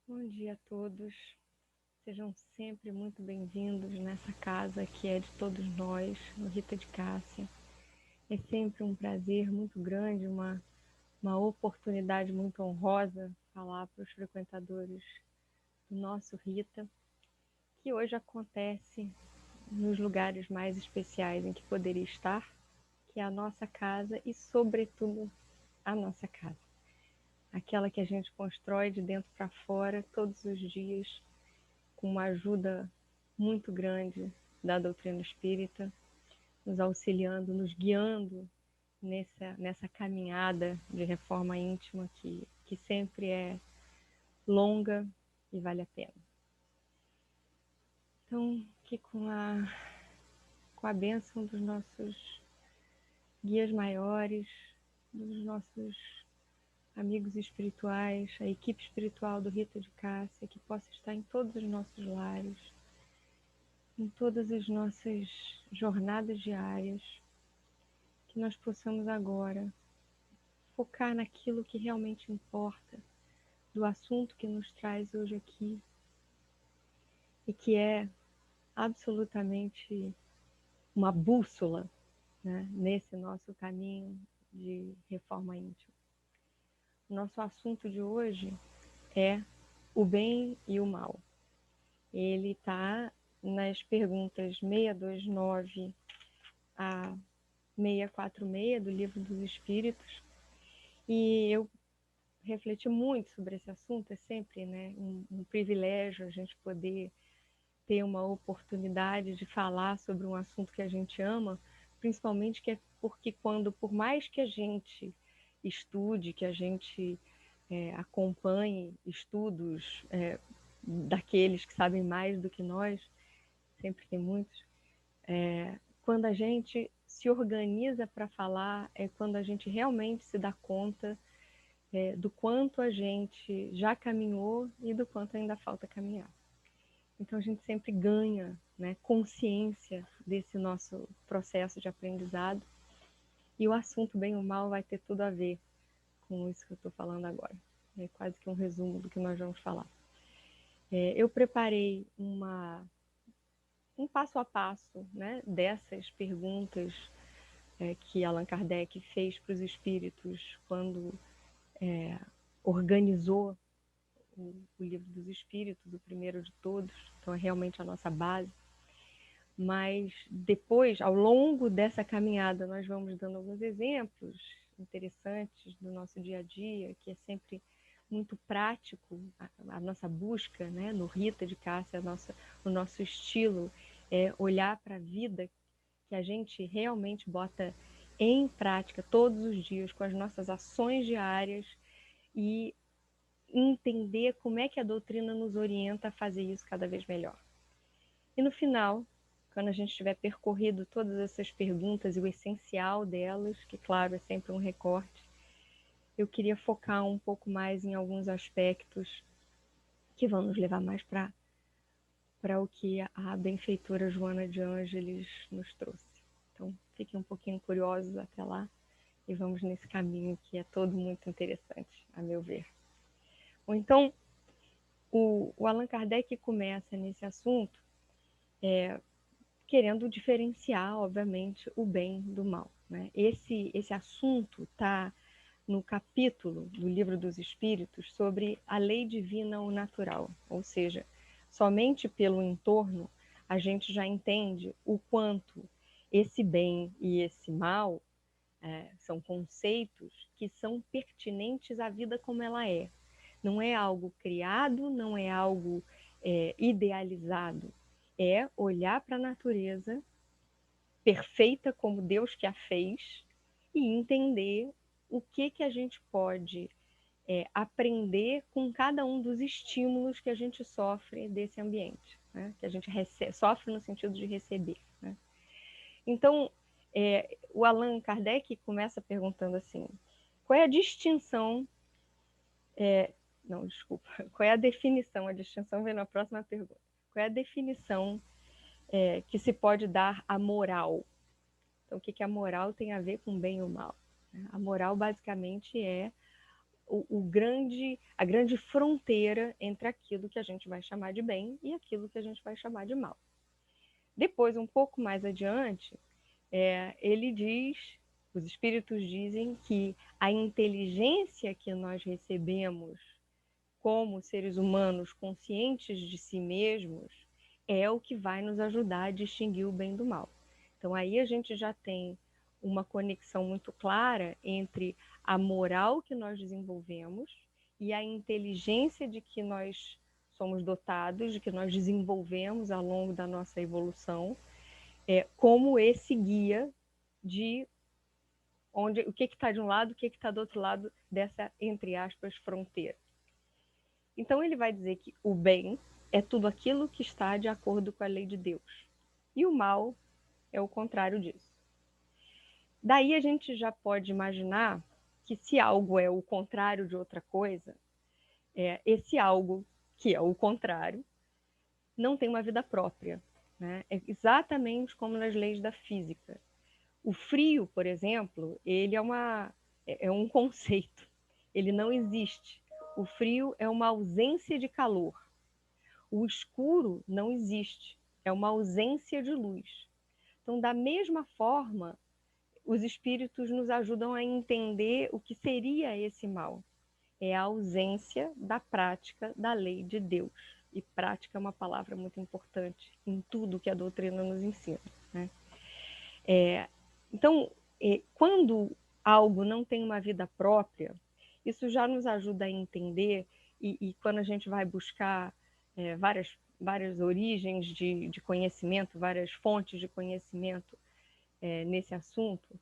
Bom dia a todos, sejam sempre muito bem-vindos nessa casa que é de todos nós, no Rita de Cássia. É sempre um prazer muito grande, uma oportunidade muito honrosa falar para os frequentadores do nosso Rita, que hoje acontece nos lugares mais especiais em que poderia estar, que é a nossa casa e, sobretudo, a nossa casa. Aquela que a gente constrói de dentro para fora todos os dias, com uma ajuda muito grande da doutrina espírita, nos auxiliando, nos guiando nessa caminhada de reforma íntima que sempre é longa e vale a pena. Então, aqui com a bênção dos nossos guias maiores, dos nossos amigos espirituais, a equipe espiritual do Rita de Cássia, que possa estar em todos os nossos lares, em todas as nossas jornadas diárias, que nós possamos agora focar naquilo que realmente importa, do assunto que nos traz hoje aqui, e que é absolutamente uma bússola, né, nesse nosso caminho de reforma íntima. O nosso assunto de hoje é o bem e o mal. Ele está nas perguntas 629 a 646 do Livro dos Espíritos, e eu refleti muito sobre esse assunto. É sempre, né, um privilégio a gente poder ter uma oportunidade de falar sobre um assunto que a gente ama, principalmente porque por mais que a gente estude, que a gente acompanhe estudos daqueles que sabem mais do que nós, sempre tem muitos, quando a gente se organiza para falar, é quando a gente realmente se dá conta do quanto a gente já caminhou e do quanto ainda falta caminhar. Então a gente sempre ganha, né, consciência desse nosso processo de aprendizado, e o assunto bem ou mal vai ter tudo a ver com isso que eu estou falando agora. É quase que um resumo do que nós vamos falar. Eu preparei um passo a passo, né, dessas perguntas que Allan Kardec fez para os espíritos quando organizou o Livro dos Espíritos, o primeiro de todos. Então é realmente a nossa base. Mas depois, ao longo dessa caminhada, nós vamos dando alguns exemplos interessantes do nosso dia a dia, que é sempre muito prático, a nossa busca, né, no Rita de Cássia, o nosso estilo é olhar para a vida que a gente realmente bota em prática todos os dias, com as nossas ações diárias, e entender como é que a doutrina nos orienta a fazer isso cada vez melhor. E no final, quando a gente tiver percorrido todas essas perguntas e o essencial delas, que claro, é sempre um recorte, eu queria focar um pouco mais em alguns aspectos que vão nos levar mais para o que a benfeitora Joana de Ângeles nos trouxe. Então, fiquem um pouquinho curiosos até lá e vamos nesse caminho que é todo muito interessante, a meu ver. Ou então, o Allan Kardec começa nesse assunto querendo diferenciar, obviamente, o bem do mal, né? Esse assunto está no capítulo do Livro dos Espíritos sobre a lei divina ou natural, ou seja, somente pelo entorno a gente já entende o quanto esse bem e esse mal são conceitos que são pertinentes à vida como ela é. Não é algo criado, não é algo idealizado. É olhar para a natureza perfeita como Deus que a fez e entender o que a gente pode aprender com cada um dos estímulos que a gente sofre desse ambiente, né? Que a gente sofre no sentido de receber, né? Então, o Allan Kardec começa perguntando assim: qual é a distinção... não, desculpa. Qual é a definição? A distinção vem na próxima pergunta. Qual é a definição que se pode dar à moral? Então, o que a moral tem a ver com bem ou mal? A moral, basicamente, é a grande fronteira entre aquilo que a gente vai chamar de bem e aquilo que a gente vai chamar de mal. Depois, um pouco mais adiante, ele diz, os espíritos dizem que a inteligência que nós recebemos como seres humanos conscientes de si mesmos é o que vai nos ajudar a distinguir o bem do mal. Então aí a gente já tem uma conexão muito clara entre a moral que nós desenvolvemos e a inteligência de que nós somos dotados, de que nós desenvolvemos ao longo da nossa evolução, como esse guia de onde, o que está de um lado, o que está do outro lado dessa, entre aspas, fronteira. Então ele vai dizer que o bem é tudo aquilo que está de acordo com a lei de Deus. E o mal é o contrário disso. Daí a gente já pode imaginar que se algo é o contrário de outra coisa, esse algo que é o contrário não tem uma vida própria. Né? É exatamente como nas leis da física. O frio, por exemplo, ele é um conceito. Ele não existe. O frio é uma ausência de calor. O escuro não existe. É uma ausência de luz. Então, da mesma forma, os espíritos nos ajudam a entender o que seria esse mal. É a ausência da prática da lei de Deus. E prática é uma palavra muito importante em tudo que a doutrina nos ensina. Né? Então, quando algo não tem uma vida própria, isso já nos ajuda a entender, e quando a gente vai buscar várias origens de conhecimento, várias fontes de conhecimento nesse assunto,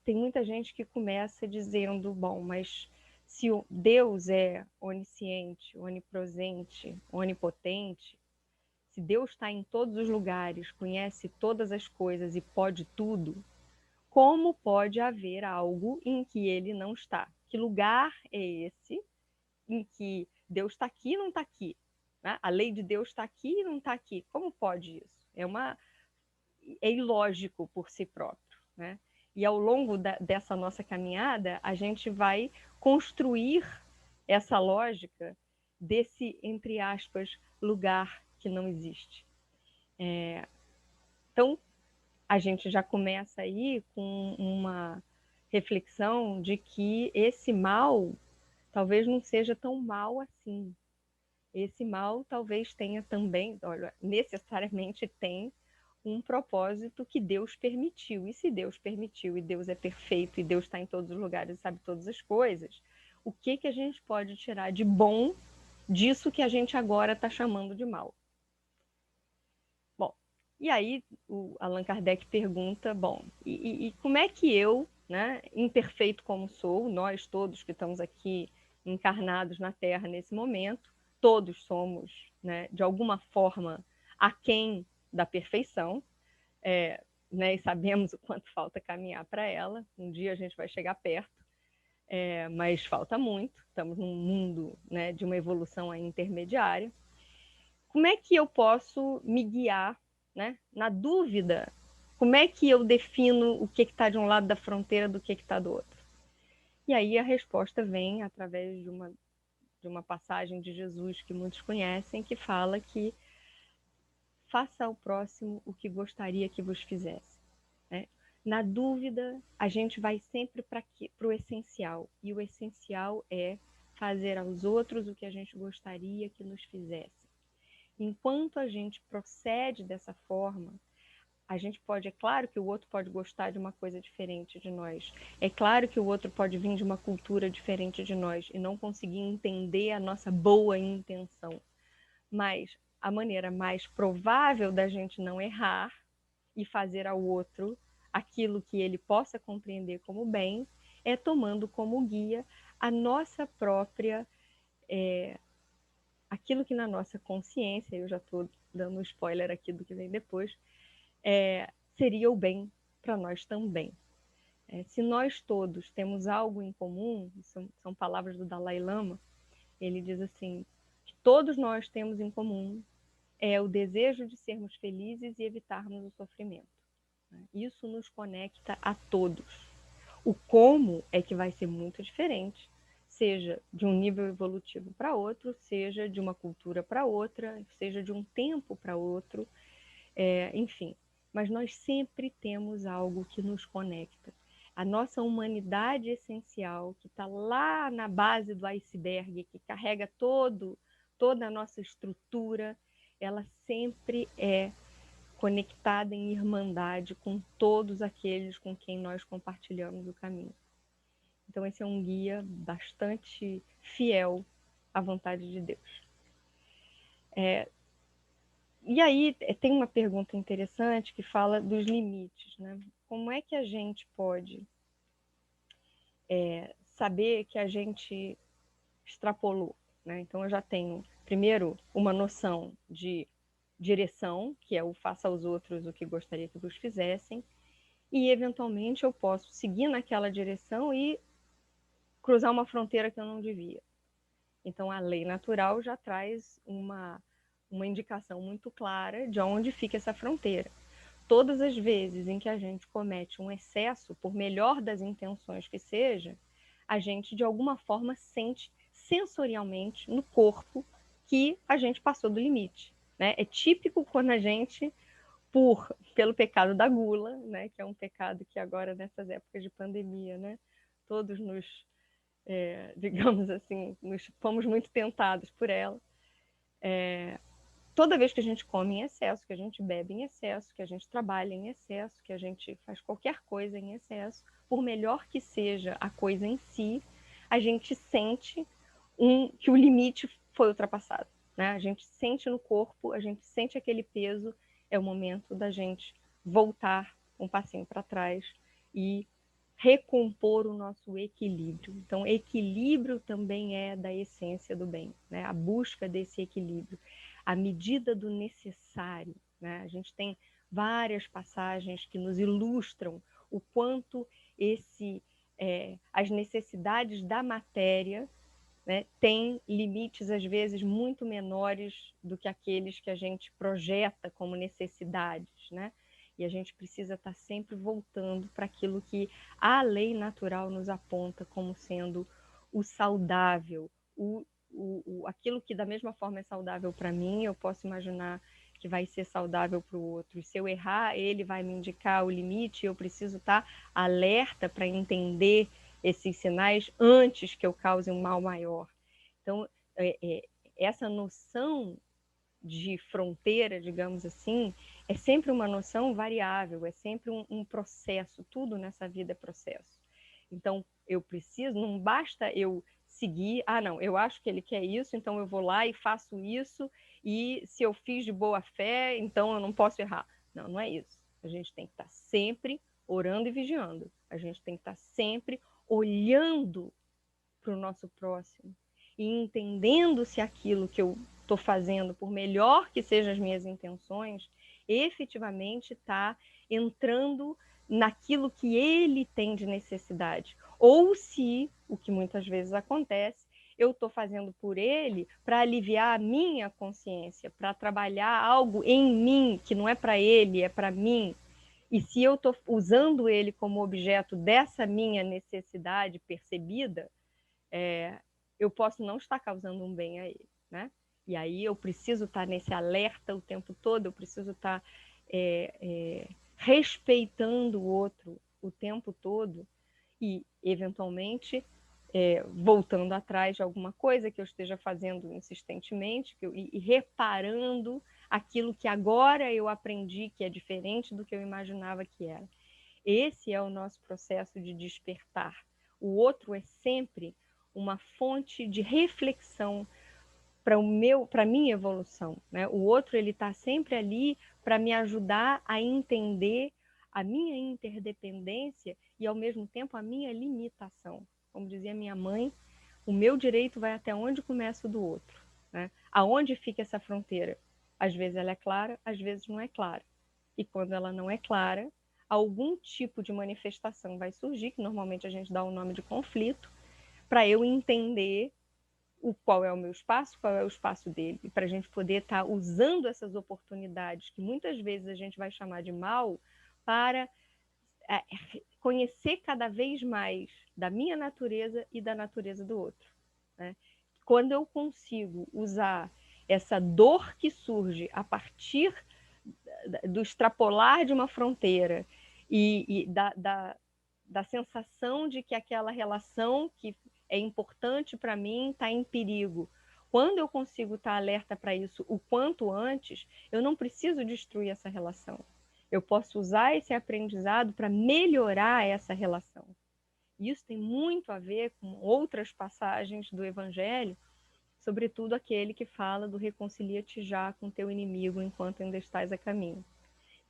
tem muita gente que começa dizendo, bom, mas se Deus é onisciente, onipresente, onipotente, se Deus está em todos os lugares, conhece todas as coisas e pode tudo, como pode haver algo em que ele não está? Que lugar é esse em que Deus está aqui e não está aqui? Né? A lei de Deus está aqui e não está aqui. Como pode isso? É ilógico por si próprio. Né? E ao longo dessa nossa caminhada, a gente vai construir essa lógica desse, entre aspas, lugar que não existe. Então, a gente já começa aí com uma reflexão de que esse mal talvez não seja tão mal assim. Esse mal talvez tenha também, olha, necessariamente tem um propósito que Deus permitiu. E se Deus permitiu, e Deus é perfeito, e Deus está em todos os lugares e sabe todas as coisas, o que a gente pode tirar de bom disso que a gente agora está chamando de mal? Bom, e aí o Allan Kardec pergunta, bom, e como é que eu, né, imperfeito como sou, nós todos que estamos aqui encarnados na Terra nesse momento, todos somos, né, de alguma forma, aquém da perfeição, né, e sabemos o quanto falta caminhar para ela, um dia a gente vai chegar perto, mas falta muito, estamos num mundo, né, de uma evolução aí intermediária. Como é que eu posso me guiar, né? Na dúvida, como é que eu defino o que está de um lado da fronteira do que está do outro? E aí a resposta vem através de uma passagem de Jesus que muitos conhecem, que fala que faça ao próximo o que gostaria que vos fizesse. Né? Na dúvida, a gente vai sempre para o essencial, e o essencial é fazer aos outros o que a gente gostaria que nos fizesse. Enquanto a gente procede dessa forma, a gente pode, é claro que o outro pode gostar de uma coisa diferente de nós, é claro que o outro pode vir de uma cultura diferente de nós e não conseguir entender a nossa boa intenção, mas a maneira mais provável da gente não errar e fazer ao outro aquilo que ele possa compreender como bem é tomando como guia a nossa própria aquilo que na nossa consciência, eu já estou dando um spoiler aqui do que vem depois, seria o bem para nós também. Se nós todos temos algo em comum, são palavras do Dalai Lama, ele diz assim, que todos nós temos em comum é o desejo de sermos felizes e evitarmos o sofrimento. Isso nos conecta a todos. O como é que vai ser muito diferente seja de um nível evolutivo para outro, seja de uma cultura para outra, seja de um tempo para outro, enfim. Mas nós sempre temos algo que nos conecta. A nossa humanidade essencial, que está lá na base do iceberg, que carrega toda a nossa estrutura, ela sempre é conectada em irmandade com todos aqueles com quem nós compartilhamos o caminho. Então, esse é um guia bastante fiel à vontade de Deus. E aí, tem uma pergunta interessante que fala dos limites, né? Como é que a gente pode saber que a gente extrapolou, né? Então, eu já tenho, primeiro, uma noção de direção, que é o faça aos outros o que gostaria que vos fizessem, e, eventualmente, eu posso seguir naquela direção e cruzar uma fronteira que eu não devia. Então, a lei natural já traz uma indicação muito clara de onde fica essa fronteira. Todas as vezes em que a gente comete um excesso, por melhor das intenções que seja, a gente, de alguma forma, sente sensorialmente no corpo que a gente passou do limite, né? É típico quando a gente, pelo pecado da gula, né? Que é um pecado que agora, nessas épocas de pandemia, né? Todos nos, digamos assim, fomos muito tentados por ela. Toda vez que a gente come em excesso, que a gente bebe em excesso, que a gente trabalha em excesso, que a gente faz qualquer coisa em excesso, por melhor que seja a coisa em si, a gente sente que o limite foi ultrapassado, né? A gente sente no corpo, a gente sente aquele peso, é o momento da gente voltar um passinho para trás e recompor o nosso equilíbrio. Então, equilíbrio também é da essência do bem, né? A busca desse equilíbrio, a medida do necessário, né? A gente tem várias passagens que nos ilustram o quanto as necessidades da matéria, né, têm limites, às vezes, muito menores do que aqueles que a gente projeta como necessidades, né? E a gente precisa estar sempre voltando para aquilo que a lei natural nos aponta como sendo o saudável, aquilo que da mesma forma é saudável para mim, eu posso imaginar que vai ser saudável para o outro. E se eu errar, ele vai me indicar o limite, eu preciso estar alerta para entender esses sinais antes que eu cause um mal maior. Então, essa noção de fronteira, digamos assim, é sempre uma noção variável, é sempre um processo, tudo nessa vida é processo. Então, eu preciso, não basta eu seguir, não, eu acho que ele quer isso, então eu vou lá e faço isso, e se eu fiz de boa fé, então eu não posso errar. Não, não é isso. A gente tem que estar sempre orando e vigiando. A gente tem que estar sempre olhando para o nosso próximo e entendendo se aquilo que eu estou fazendo, por melhor que sejam as minhas intenções, efetivamente está entrando naquilo que ele tem de necessidade. Ou se, o que muitas vezes acontece, eu estou fazendo por ele para aliviar a minha consciência, para trabalhar algo em mim que não é para ele, é para mim. E se eu estou usando ele como objeto dessa minha necessidade percebida, eu posso não estar causando um bem a ele, né? E aí eu preciso estar nesse alerta o tempo todo, eu preciso estar respeitando o outro o tempo todo e, eventualmente, voltando atrás de alguma coisa que eu esteja fazendo insistentemente e reparando aquilo que agora eu aprendi que é diferente do que eu imaginava que era. Esse é o nosso processo de despertar. O outro é sempre uma fonte de reflexão para a minha evolução, né? O outro ele está sempre ali para me ajudar a entender a minha interdependência e ao mesmo tempo a minha limitação. Como dizia minha mãe, o meu direito vai até onde começa o do outro, né? Aonde fica essa fronteira? Às vezes ela é clara, às vezes não é clara. E quando ela não é clara, algum tipo de manifestação vai surgir, que normalmente a gente dá o nome de conflito, para eu entender qual é o meu espaço, qual é o espaço dele, e para a gente poder estar usando essas oportunidades, que muitas vezes a gente vai chamar de mal, para conhecer cada vez mais da minha natureza e da natureza do outro, né? Quando eu consigo usar essa dor que surge a partir do extrapolar de uma fronteira e da sensação de que aquela relação que é importante para mim está em perigo. Quando eu consigo estar alerta para isso o quanto antes, eu não preciso destruir essa relação. Eu posso usar esse aprendizado para melhorar essa relação. Isso tem muito a ver com outras passagens do Evangelho, sobretudo aquele que fala do reconcilia-te já com teu inimigo enquanto ainda estás a caminho.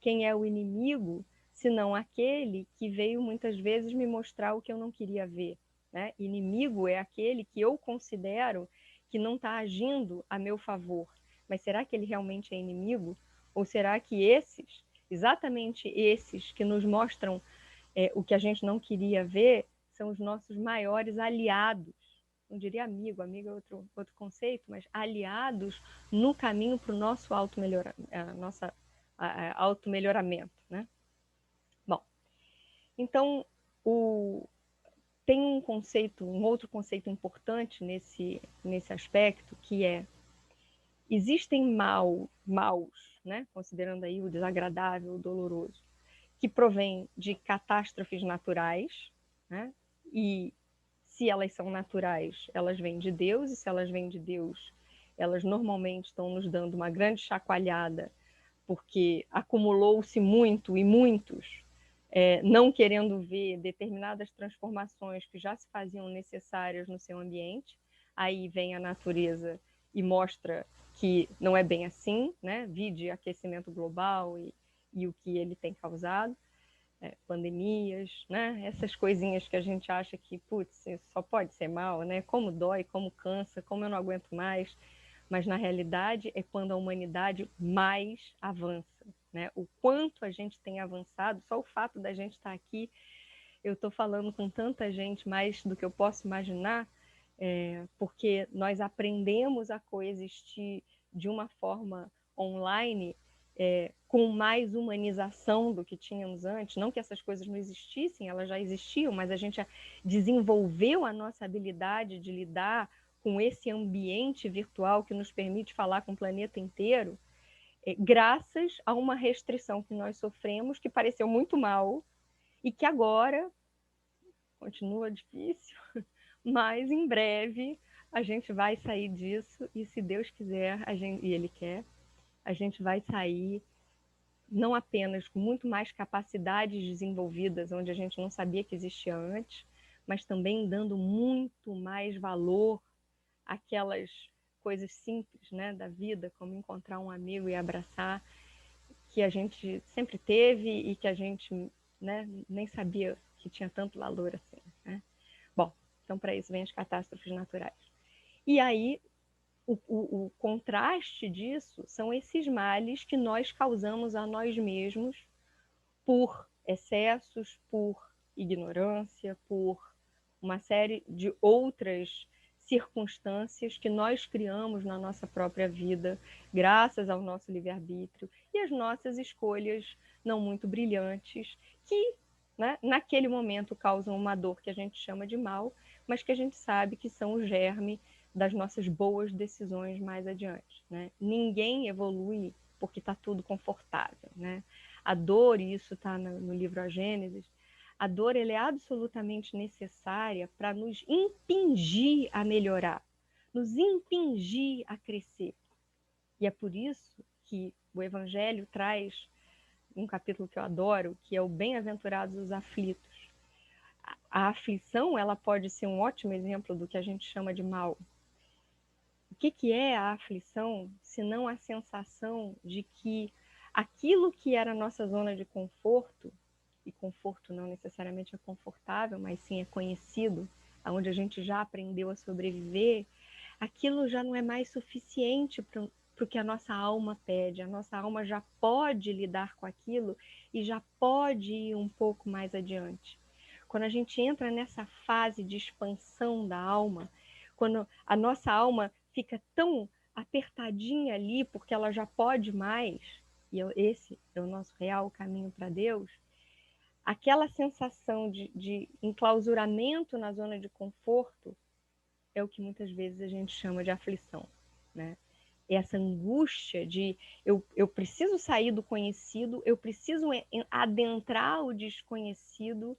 Quem é o inimigo, senão aquele que veio muitas vezes me mostrar o que eu não queria ver, né? Inimigo é aquele que eu considero que não está agindo a meu favor. Mas será que ele realmente é inimigo? Ou será que esses, exatamente esses que nos mostram o que a gente não queria ver, são os nossos maiores aliados? Não diria amigo, amigo é outro conceito, mas aliados no caminho para o nosso auto-melhoramento, né? Bom, então tem um outro conceito importante nesse aspecto, que é: existem maus, né? Considerando aí o desagradável, o doloroso, que provém de catástrofes naturais, né? E se elas são naturais, elas vêm de Deus, e se elas vêm de Deus, elas normalmente estão nos dando uma grande chacoalhada, porque acumulou-se muito e muitos não querendo ver determinadas transformações que já se faziam necessárias no seu ambiente. Aí vem a natureza e mostra que não é bem assim, né? Vide aquecimento global e o que ele tem causado. Pandemias, né? Essas coisinhas que a gente acha que, putz, só pode ser mal, né? Como dói, como cansa, como eu não aguento mais. Mas na realidade é quando a humanidade mais avança, né? O quanto a gente tem avançado, só o fato da gente estar aqui, eu estou falando com tanta gente mais do que eu posso imaginar, porque nós aprendemos a coexistir de uma forma online, com mais humanização do que tínhamos antes. Não que essas coisas não existissem, elas já existiam, mas a gente desenvolveu a nossa habilidade de lidar com esse ambiente virtual que nos permite falar com o planeta inteiro, graças a uma restrição que nós sofremos, que pareceu muito mal e que agora continua difícil, mas em breve a gente vai sair disso, e se Deus quiser, e Ele quer, a gente vai sair não apenas com muito mais capacidades desenvolvidas, onde a gente não sabia que existia antes, mas também dando muito mais valor àquelas coisas simples, né, da vida, como encontrar um amigo e abraçar, que a gente sempre teve e que a gente, né, nem sabia que tinha tanto valor assim, né? Bom, então para isso vem as catástrofes naturais. E aí o contraste disso são esses males que nós causamos a nós mesmos por excessos, por ignorância, por uma série de outras circunstâncias que nós criamos na nossa própria vida, graças ao nosso livre-arbítrio e às nossas escolhas não muito brilhantes, que, né, naquele momento causam uma dor que a gente chama de mal, mas que a gente sabe que são o germe das nossas boas decisões mais adiante, né? Ninguém evolui porque está tudo confortável, né? A dor, e isso está no livro A Gênesis, a dor ela é absolutamente necessária para nos impingir a melhorar, nos impingir a crescer. E é por isso que o Evangelho traz um capítulo que eu adoro, que é o Bem-aventurados os aflitos. A aflição ela pode ser um ótimo exemplo do que a gente chama de mal. O que é a aflição, senão a sensação de que aquilo que era a nossa zona de conforto, e conforto não necessariamente é confortável, mas sim é conhecido, onde a gente já aprendeu a sobreviver, aquilo já não é mais suficiente para o que a nossa alma pede. A nossa alma já pode lidar com aquilo e já pode ir um pouco mais adiante. Quando a gente entra nessa fase de expansão da alma, quando a nossa alma fica tão apertadinha ali, porque ela já pode mais, e esse é o nosso real caminho para Deus, aquela sensação de enclausuramento na zona de conforto é o que muitas vezes a gente chama de aflição, né? Essa angústia de eu preciso sair do conhecido, eu preciso adentrar o desconhecido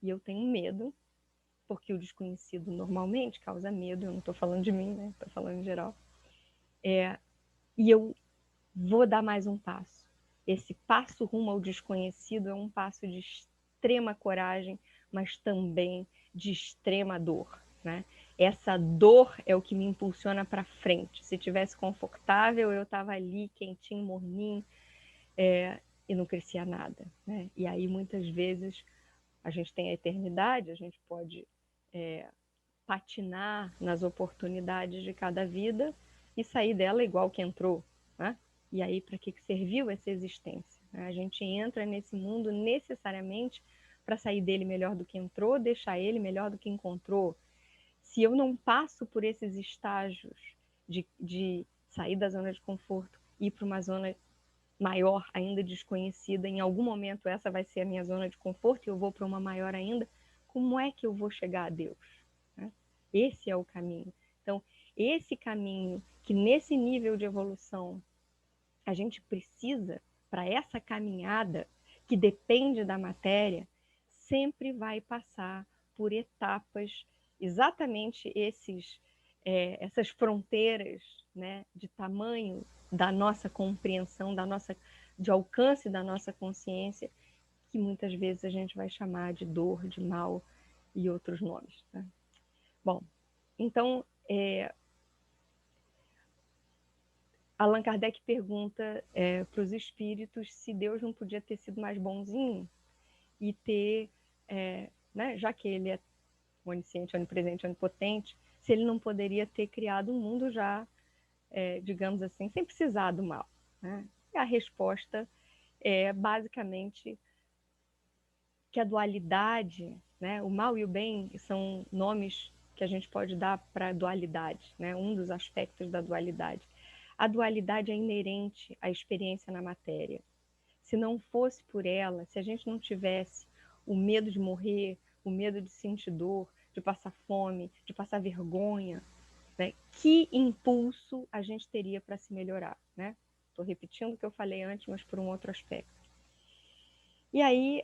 e eu tenho medo, porque o desconhecido normalmente causa medo, eu não estou falando de mim, né? Estou falando em geral. E eu vou dar mais um passo. Esse passo rumo ao desconhecido é um passo de extrema coragem, mas também de extrema dor, né? Essa dor é o que me impulsiona para frente. Se tivesse confortável, eu estava ali, quentinho, morninho, e não crescia nada, né? E aí, muitas vezes, a gente tem a eternidade, a gente pode patinar nas oportunidades de cada vida e sair dela igual que entrou, né? E aí, para que serviu essa existência? A gente entra nesse mundo necessariamente para sair dele melhor do que entrou, deixar ele melhor do que encontrou. Se eu não passo por esses estágios de sair da zona de conforto e ir para uma zona maior, ainda desconhecida, em algum momento essa vai ser a minha zona de conforto e eu vou para uma maior ainda, como é que eu vou chegar a Deus? Né? Esse é o caminho. Então, esse caminho que nesse nível de evolução a gente precisa para essa caminhada que depende da matéria, sempre vai passar por etapas, exatamente essas fronteiras, né, de tamanho da nossa compreensão, de alcance da nossa consciência, que muitas vezes a gente vai chamar de dor, de mal e outros nomes. Né? Bom, então, Allan Kardec pergunta para os espíritos se Deus não podia ter sido mais bonzinho e ter, né, já que ele é onisciente, onipresente, onipotente, se ele não poderia ter criado um mundo já, digamos assim, sem precisar do mal. Né? E a resposta é basicamente que a dualidade, né, o mal e o bem são nomes que a gente pode dar para a dualidade, né, um dos aspectos da dualidade. A dualidade é inerente à experiência na matéria. Se não fosse por ela, se a gente não tivesse o medo de morrer, o medo de sentir dor, de passar fome, de passar vergonha, né? Que impulso a gente teria para se melhorar, né? Estou repetindo o que eu falei antes, mas por um outro aspecto. E aí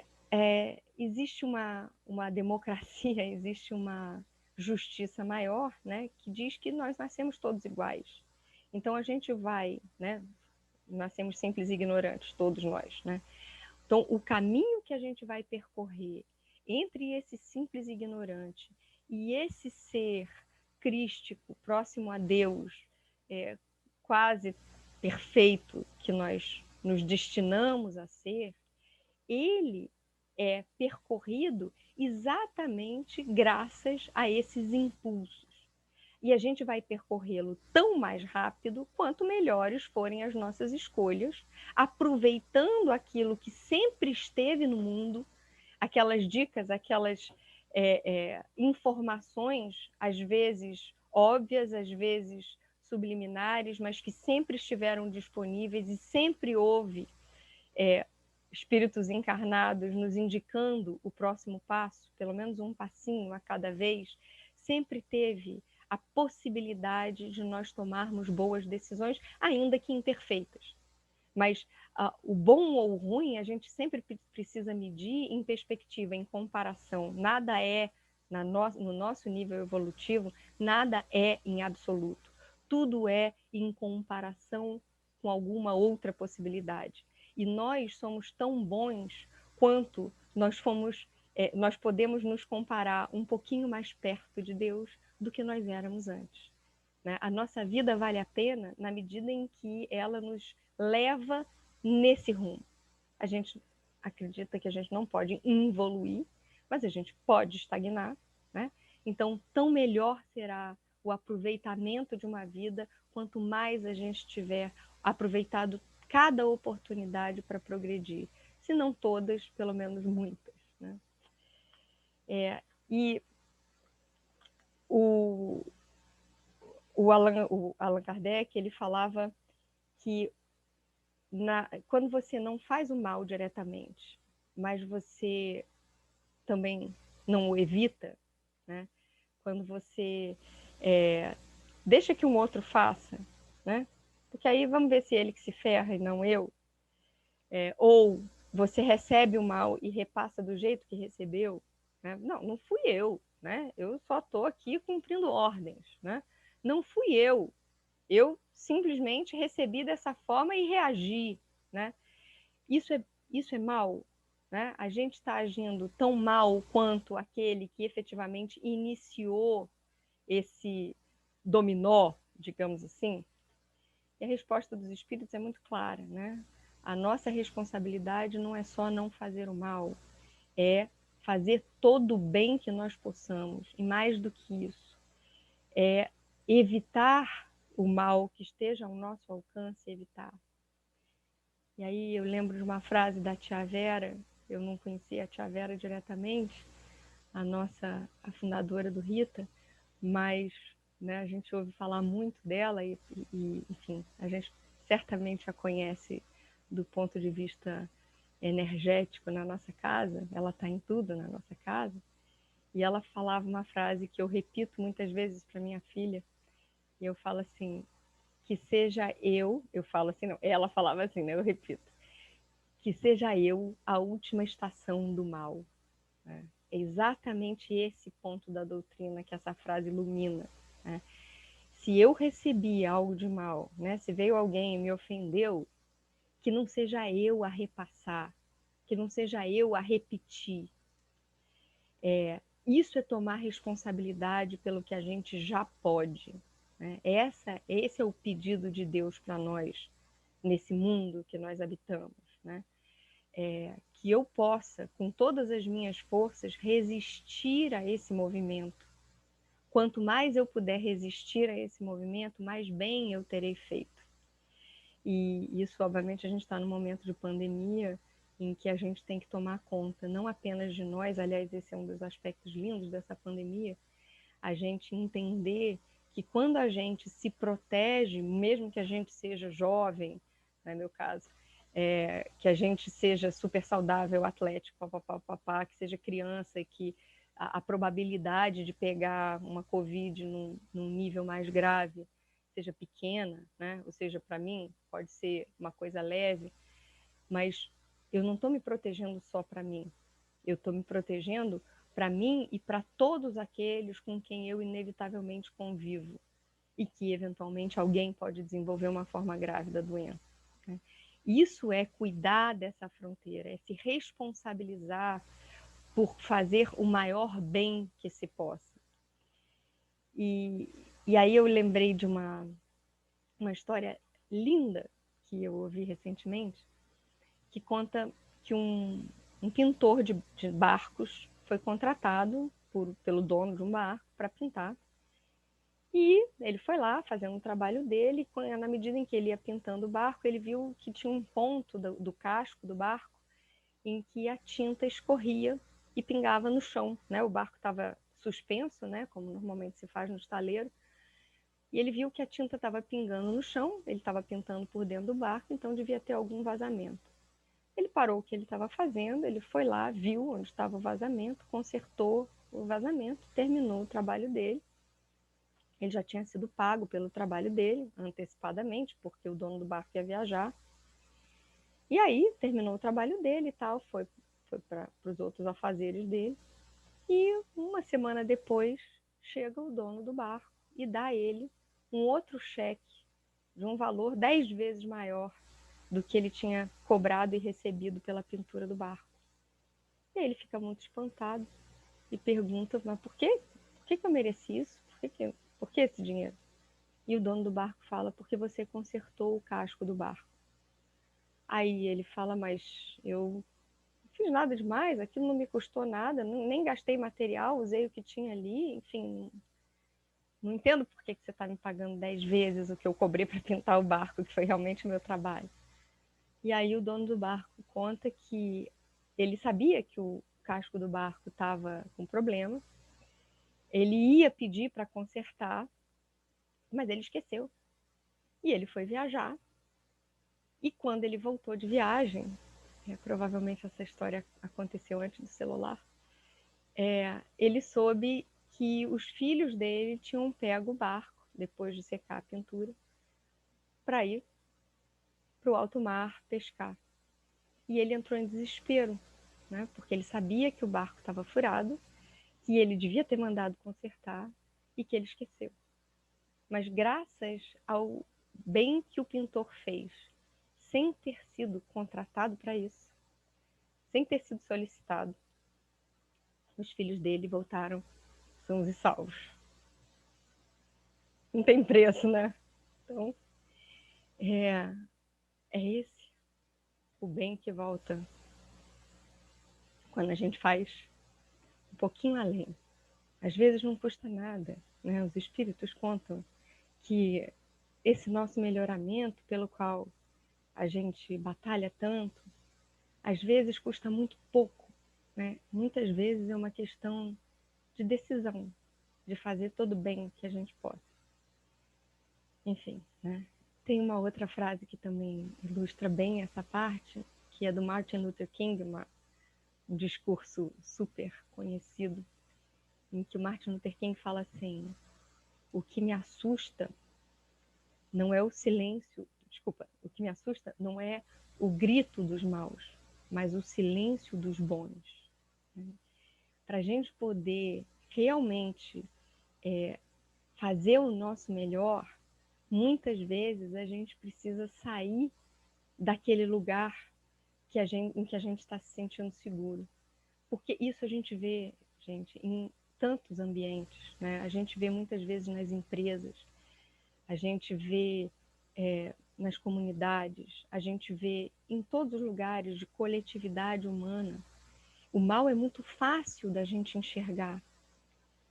existe uma democracia, existe uma justiça maior, né? Que diz que nós nascemos todos iguais. Então a gente vai, né? Nascemos simples e ignorantes, todos nós, né? Então, o caminho que a gente vai percorrer entre esse simples e ignorante e esse ser crístico, próximo a Deus, quase perfeito, que nós nos destinamos a ser, ele é percorrido exatamente graças a esses impulsos. E a gente vai percorrê-lo tão mais rápido quanto melhores forem as nossas escolhas, aproveitando aquilo que sempre esteve no mundo, aquelas dicas, aquelas informações, às vezes óbvias, às vezes subliminares, mas que sempre estiveram disponíveis e sempre houve espíritos encarnados nos indicando o próximo passo, pelo menos um passinho a cada vez, sempre teve a possibilidade de nós tomarmos boas decisões, ainda que imperfeitas. Mas o bom ou o ruim a gente sempre precisa medir em perspectiva, em comparação. Nada é, no nosso nível evolutivo, nada é em absoluto. Tudo é em comparação com alguma outra possibilidade. E nós somos tão bons quanto nós podemos nos comparar um pouquinho mais perto de Deus do que nós éramos antes. Né? A nossa vida vale a pena na medida em que ela nos leva nesse rumo. A gente acredita que a gente não pode evoluir, mas a gente pode estagnar, né? Então, tão melhor será o aproveitamento de uma vida quanto mais a gente tiver aproveitado cada oportunidade para progredir. Se não todas, pelo menos muitas. Né? E o Allan Kardec, ele falava que quando você não faz o mal diretamente, mas você também não o evita, né? Quando você deixa que um outro faça, né? Porque aí vamos ver se ele que se ferra e não eu. Ou você recebe o mal e repassa do jeito que recebeu, né? Não fui eu, né? Eu só estou aqui cumprindo ordens, né? Não fui eu simplesmente recebi dessa forma e reagi, né? Isso é mal, né? A gente está agindo tão mal quanto aquele que efetivamente iniciou esse dominó, digamos assim. E a resposta dos espíritos é muito clara, né? A nossa responsabilidade não é só não fazer o mal, é fazer todo o bem que nós possamos. E mais do que isso, é evitar o mal que esteja ao nosso alcance, evitar. E aí eu lembro de uma frase da tia Vera, eu não conhecia a tia Vera diretamente, a fundadora do Rita, mas né, a gente ouve falar muito dela e, enfim, a gente certamente a conhece do ponto de vista energético na nossa casa, ela está em tudo na nossa casa, e ela falava uma frase que eu repito muitas vezes para minha filha, e eu falo assim, que seja eu falo assim, não, ela falava assim, né, eu repito, que seja eu a última estação do mal. Né? É exatamente esse ponto da doutrina que essa frase ilumina. Né? Se eu recebi algo de mal, né? Se veio alguém e me ofendeu, que não seja eu a repassar, que não seja eu a repetir. Isso é tomar responsabilidade pelo que a gente já pode. Né? Esse é o pedido de Deus para nós, nesse mundo que nós habitamos. Né? Que eu possa, com todas as minhas forças, resistir a esse movimento. Quanto mais eu puder resistir a esse movimento, mais bem eu terei feito. E isso, obviamente, a gente está num momento de pandemia em que a gente tem que tomar conta, não apenas de nós, aliás, esse é um dos aspectos lindos dessa pandemia, a gente entender que quando a gente se protege, mesmo que a gente seja jovem, no meu caso, que a gente seja super saudável, atlético, papapá, que seja criança e que a probabilidade de pegar uma Covid num nível mais grave seja pequena, né? Ou seja, para mim pode ser uma coisa leve, mas eu não estou me protegendo só para mim, eu estou me protegendo para mim e para todos aqueles com quem eu inevitavelmente convivo e que eventualmente alguém pode desenvolver uma forma grave da doença. Né? Isso é cuidar dessa fronteira, é se responsabilizar por fazer o maior bem que se possa. E aí eu lembrei de uma história linda que eu ouvi recentemente, que conta que um pintor de barcos foi contratado pelo dono de um barco para pintar. E ele foi lá fazendo o trabalho dele, e na medida em que ele ia pintando o barco, ele viu que tinha um ponto do casco do barco em que a tinta escorria e pingava no chão. Né? O barco estava suspenso, né? Como normalmente se faz no estaleiro, e ele viu que a tinta estava pingando no chão, ele estava pintando por dentro do barco, então devia ter algum vazamento. Ele parou o que ele estava fazendo, ele foi lá, viu onde estava o vazamento, consertou o vazamento, terminou o trabalho dele. Ele já tinha sido pago pelo trabalho dele, antecipadamente, porque o dono do barco ia viajar. E aí, terminou o trabalho dele e tal, foi para os outros afazeres dele. E uma semana depois, chega o dono do barco e dá a ele um outro cheque de um valor 10 vezes maior do que ele tinha cobrado e recebido pela pintura do barco. E aí ele fica muito espantado e pergunta, mas por quê? Por que eu mereci isso? Por que esse dinheiro? E o dono do barco fala, porque você consertou o casco do barco. Aí ele fala, mas eu não fiz nada demais, aquilo não me custou nada, nem gastei material, usei o que tinha ali, enfim, não entendo por que você está me pagando 10 vezes o que eu cobrei para pintar o barco, que foi realmente o meu trabalho. E aí o dono do barco conta que ele sabia que o casco do barco estava com problema, ele ia pedir para consertar, mas ele esqueceu. E ele foi viajar. E quando ele voltou de viagem, provavelmente essa história aconteceu antes do celular, ele soube que os filhos dele tinham pego o barco, depois de secar a pintura, para ir para o alto mar pescar. E ele entrou em desespero, né? Porque ele sabia que o barco estava furado, que ele devia ter mandado consertar e que ele esqueceu. Mas graças ao bem que o pintor fez, sem ter sido contratado para isso, sem ter sido solicitado, os filhos dele voltaram sãos e salvos. Não tem preço, né? Então, é esse o bem que volta quando a gente faz um pouquinho além. Às vezes não custa nada, né? Os espíritos contam que esse nosso melhoramento pelo qual a gente batalha tanto, às vezes custa muito pouco, né? Muitas vezes é uma questão de decisão, de fazer todo o bem que a gente possa. Enfim, né? Tem uma outra frase que também ilustra bem essa parte, que é do Martin Luther King, um discurso super conhecido, em que o Martin Luther King fala assim: o que me assusta não é o silêncio, o que me assusta não é o grito dos maus, mas o silêncio dos bons. Para a gente poder realmente fazer o nosso melhor, muitas vezes a gente precisa sair daquele lugar em que a gente está se sentindo seguro. Porque isso a gente vê, gente, em tantos ambientes, né? A gente vê muitas vezes nas empresas, a gente vê nas comunidades, a gente vê em todos os lugares de coletividade humana. O mal é muito fácil da gente enxergar.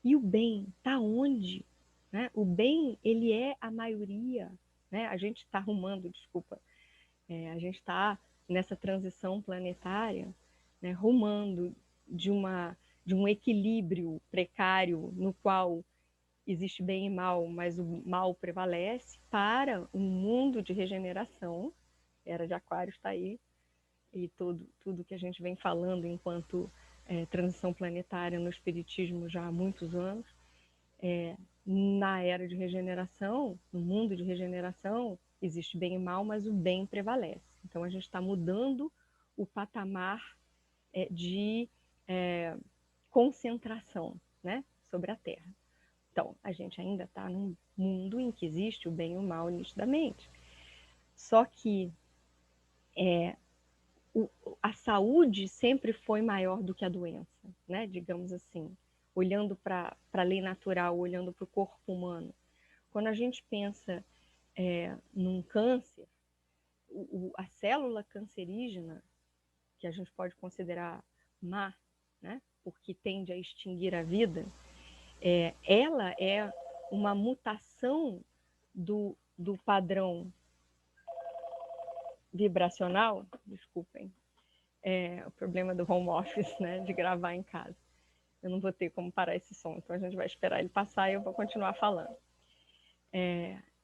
E o bem está onde? Né? O bem, ele é a maioria. Né? A gente está a gente está nessa transição planetária, né, rumando de um equilíbrio precário no qual existe bem e mal, mas o mal prevalece, para um mundo de regeneração. Era de Aquário está aí, e tudo que a gente vem falando enquanto transição planetária no espiritismo já há muitos anos. Na era de regeneração, no mundo de regeneração, existe bem e mal, mas o bem prevalece. Então a gente está mudando o patamar de concentração, né, sobre a Terra. Então, a gente ainda está num mundo em que existe o bem e o mal nitidamente. Só que a saúde sempre foi maior do que a doença, né? Digamos assim, olhando para a lei natural, olhando para o corpo humano. Quando a gente pensa num câncer, a célula cancerígena, que a gente pode considerar má, né? Porque tende a extinguir a vida, ela é uma mutação do padrão vibracional, desculpem, o problema do home office, né, de gravar em casa. Eu não vou ter como parar esse som, então a gente vai esperar ele passar e eu vou continuar falando.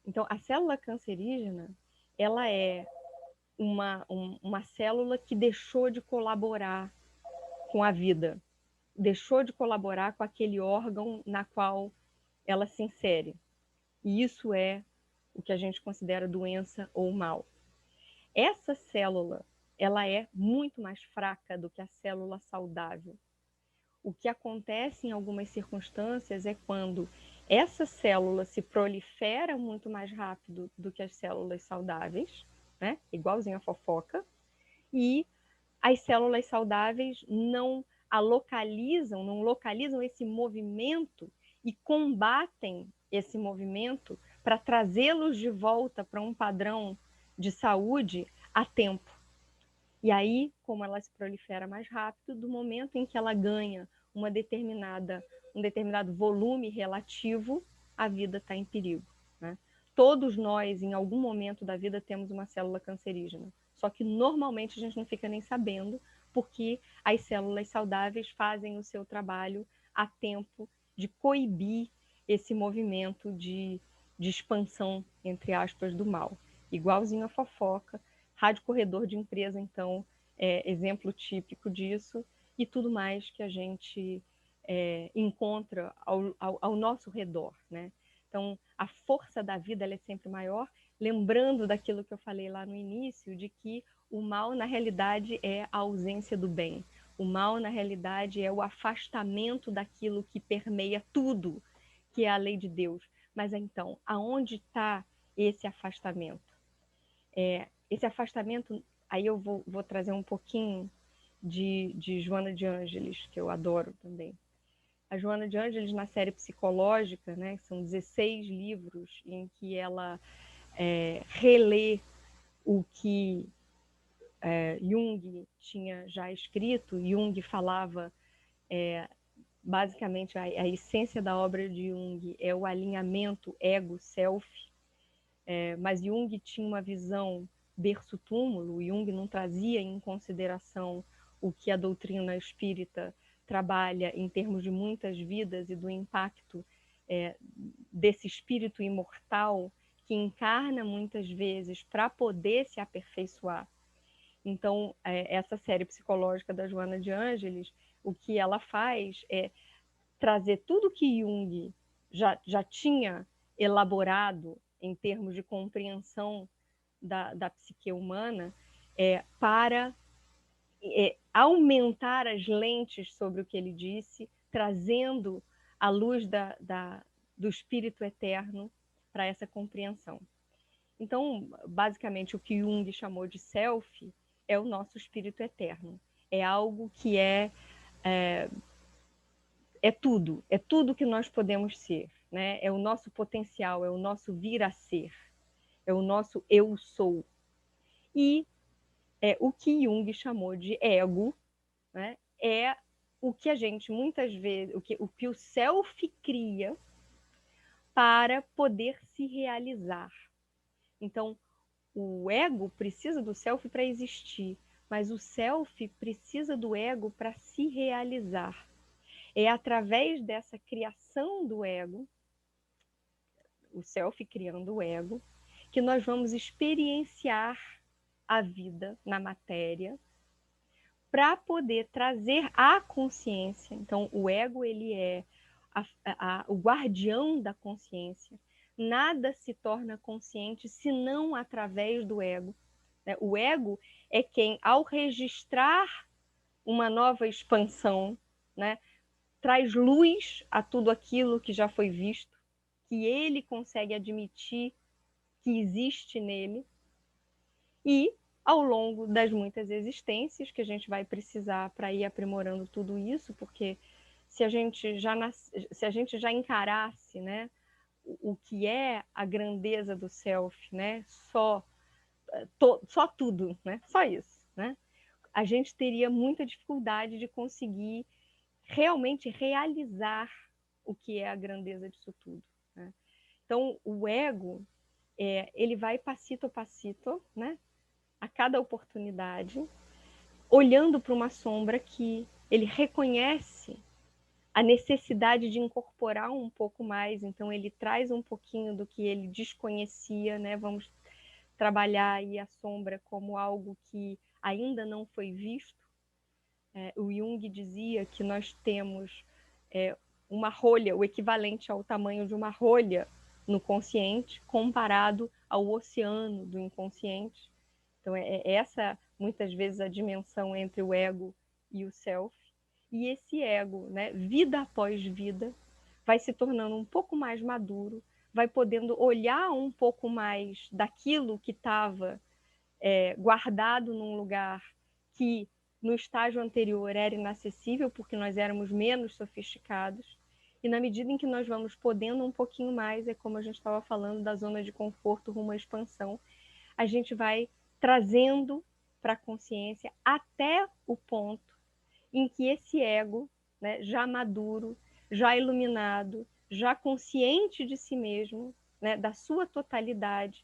Então, a célula cancerígena, ela é uma célula que deixou de colaborar com a vida, deixou de colaborar com aquele órgão na qual ela se insere. E isso é o que a gente considera doença ou mal. Essa célula, ela é muito mais fraca do que a célula saudável. O que acontece em algumas circunstâncias é quando essa célula se prolifera muito mais rápido do que as células saudáveis, né? Igualzinho a fofoca, e as células saudáveis não localizam esse movimento e combatem esse movimento para trazê-los de volta para um padrão de saúde a tempo. E aí, como ela se prolifera mais rápido, do momento em que ela ganha um determinado volume relativo, a vida está em perigo. Né? Todos nós, em algum momento da vida, temos uma célula cancerígena. Só que normalmente a gente não fica nem sabendo, porque as células saudáveis fazem o seu trabalho a tempo de coibir esse movimento de expansão, entre aspas, do mal. Igualzinho a fofoca, rádio corredor de empresa, então, exemplo típico disso, e tudo mais que a gente encontra ao nosso redor, né? Então, a força da vida ela é sempre maior, lembrando daquilo que eu falei lá no início, de que o mal, na realidade, é a ausência do bem. O mal, na realidade, é o afastamento daquilo que permeia tudo, que é a lei de Deus. Mas então, aonde está esse afastamento? Esse afastamento, aí eu vou trazer um pouquinho de Joana de Ângeles, que eu adoro também. A Joana de Ângeles, na série psicológica, né, são 16 livros em que ela relê o que Jung tinha já escrito. Jung falava, basicamente, a essência da obra de Jung é o alinhamento ego-self, mas Jung tinha uma visão berço-túmulo. Jung não trazia em consideração o que a doutrina espírita trabalha em termos de muitas vidas e do impacto desse espírito imortal que encarna muitas vezes para poder se aperfeiçoar. Então, essa série psicológica da Joana de Ângeles, o que ela faz é trazer tudo que Jung já tinha elaborado em termos de compreensão da psique humana, para aumentar as lentes sobre o que ele disse, trazendo a luz do Espírito Eterno para essa compreensão. Então, basicamente, o que Jung chamou de self é o nosso Espírito Eterno. É algo que é tudo que nós podemos ser, né? É o nosso potencial, é o nosso vir a ser, é o nosso eu sou. E o que Jung chamou de ego, né? É o que a gente muitas vezes, o que o self cria para poder se realizar. Então, o ego precisa do self para existir, mas o self precisa do ego para se realizar. É através dessa criação do ego, o self criando o ego, que nós vamos experienciar a vida na matéria para poder trazer a consciência. Então, o ego ele é o guardião da consciência. Nada se torna consciente senão através do ego. O ego é quem, ao registrar uma nova expansão, né, traz luz a tudo aquilo que já foi visto, que ele consegue admitir que existe nele, e ao longo das muitas existências que a gente vai precisar para ir aprimorando tudo isso, porque se a gente já encarasse, né, o que é a grandeza do self, né, só tudo, né, só isso, né, a gente teria muita dificuldade de conseguir realmente realizar o que é a grandeza disso tudo, né? Então, o ego, ele vai passito a passito, né? A cada oportunidade, olhando para uma sombra que ele reconhece a necessidade de incorporar um pouco mais, então ele traz um pouquinho do que ele desconhecia, né? Vamos trabalhar aí a sombra como algo que ainda não foi visto. O Jung dizia que nós temos uma rolha, o equivalente ao tamanho de uma rolha no consciente, comparado ao oceano do inconsciente. Então, essa, muitas vezes, a dimensão entre o ego e o self. E esse ego, né, vida após vida, vai se tornando um pouco mais maduro, vai podendo olhar um pouco mais daquilo que estava guardado num lugar que no estágio anterior era inacessível, porque nós éramos menos sofisticados. E na medida em que nós vamos podendo um pouquinho mais, é como a gente estava falando da zona de conforto rumo à expansão, a gente vai trazendo para a consciência até o ponto em que esse ego, né, já maduro, já iluminado, já consciente de si mesmo, né, da sua totalidade,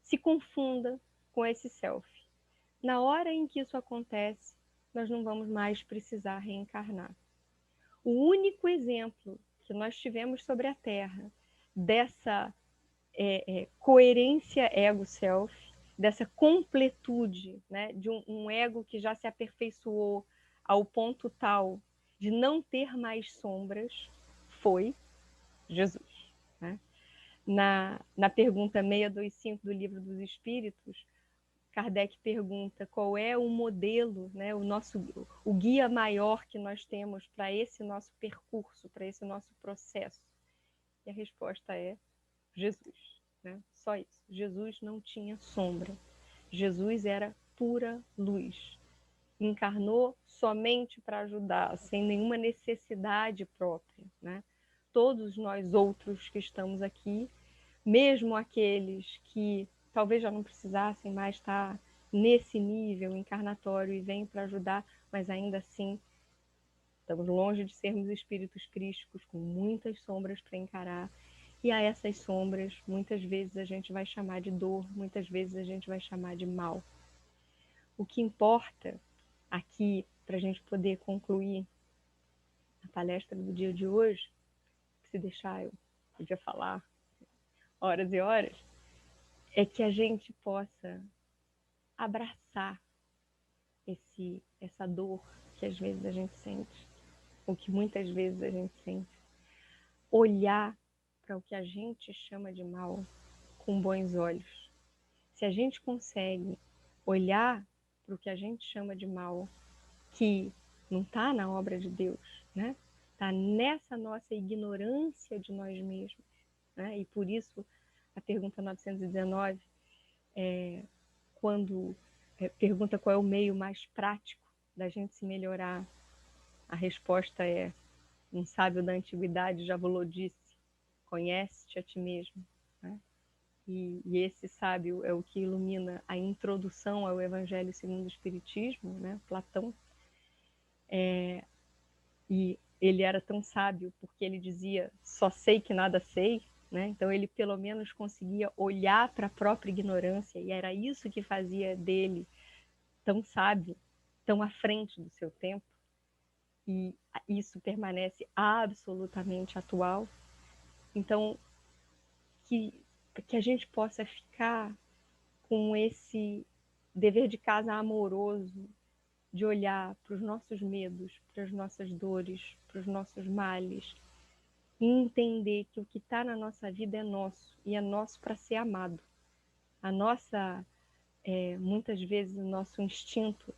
se confunda com esse self. Na hora em que isso acontece, nós não vamos mais precisar reencarnar. O único exemplo que nós tivemos sobre a Terra dessa coerência ego-self dessa completude, né, de um ego que já se aperfeiçoou ao ponto tal de não ter mais sombras, foi Jesus. Né? Na pergunta 625 do Livro dos Espíritos, Kardec pergunta qual é o modelo, né, o guia maior que nós temos para esse nosso percurso, para esse nosso processo. E a resposta é Jesus. Né? Só isso. Jesus não tinha sombra. Jesus era pura luz. Encarnou somente para ajudar, sem nenhuma necessidade própria. Né? Todos nós outros que estamos aqui, mesmo aqueles que talvez já não precisassem mais estar nesse nível encarnatório e vêm para ajudar, mas ainda assim estamos longe de sermos espíritos crísticos, com muitas sombras para encarar. E a essas sombras, muitas vezes a gente vai chamar de dor, muitas vezes a gente vai chamar de mal. O que importa aqui, para a gente poder concluir a palestra do dia de hoje, se deixar eu podia falar horas e horas, é que a gente possa abraçar essa dor que às vezes a gente sente, ou que muitas vezes a gente sente, olhar para o que a gente chama de mal com bons olhos. Se a gente consegue olhar para o que a gente chama de mal, que não está na obra de Deus, né? Está nessa nossa ignorância de nós mesmos. Né? E por isso a pergunta 919, quando pergunta qual é o meio mais prático da gente se melhorar, a resposta é: um sábio da antiguidade já vos disse, conhece-te a ti mesmo. Né? E esse sábio é o que ilumina a introdução ao Evangelho segundo o Espiritismo, né? Platão. E ele era tão sábio porque ele dizia: só sei que nada sei. Né? Então ele pelo menos conseguia olhar para a própria ignorância, e era isso que fazia dele tão sábio, tão à frente do seu tempo. E isso permanece absolutamente atual. Então, que a gente possa ficar com esse dever de casa amoroso, de olhar para os nossos medos, para as nossas dores, para os nossos males, e entender que o que está na nossa vida é nosso, e é nosso para ser amado. A nossa, muitas vezes, o nosso instinto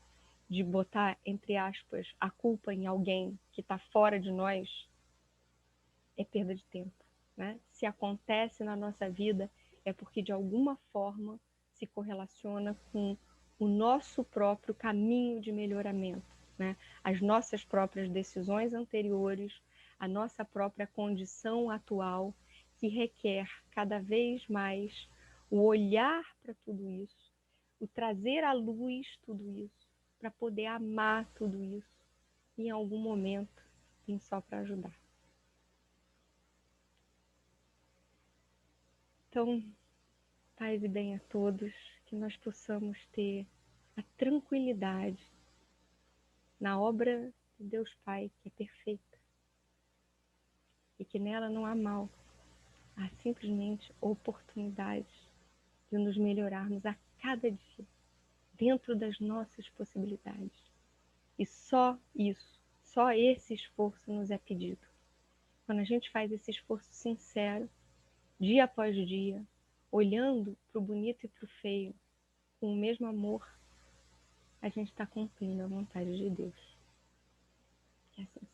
de botar, entre aspas, a culpa em alguém que está fora de nós, é perda de tempo. Né? Se acontece na nossa vida, é porque de alguma forma se correlaciona com o nosso próprio caminho de melhoramento. Né? As nossas próprias decisões anteriores, a nossa própria condição atual, que requer cada vez mais o olhar para tudo isso, o trazer à luz tudo isso, para poder amar tudo isso, e em algum momento tem só para ajudar. Então, paz e bem a todos, que nós possamos ter a tranquilidade na obra de Deus Pai, que é perfeita, e que nela não há mal, há simplesmente oportunidades de nos melhorarmos a cada dia, dentro das nossas possibilidades. E só isso, só esse esforço nos é pedido. Quando a gente faz esse esforço sincero, dia após dia, olhando para o bonito e para o feio, com o mesmo amor, a gente está cumprindo a vontade de Deus. Que assim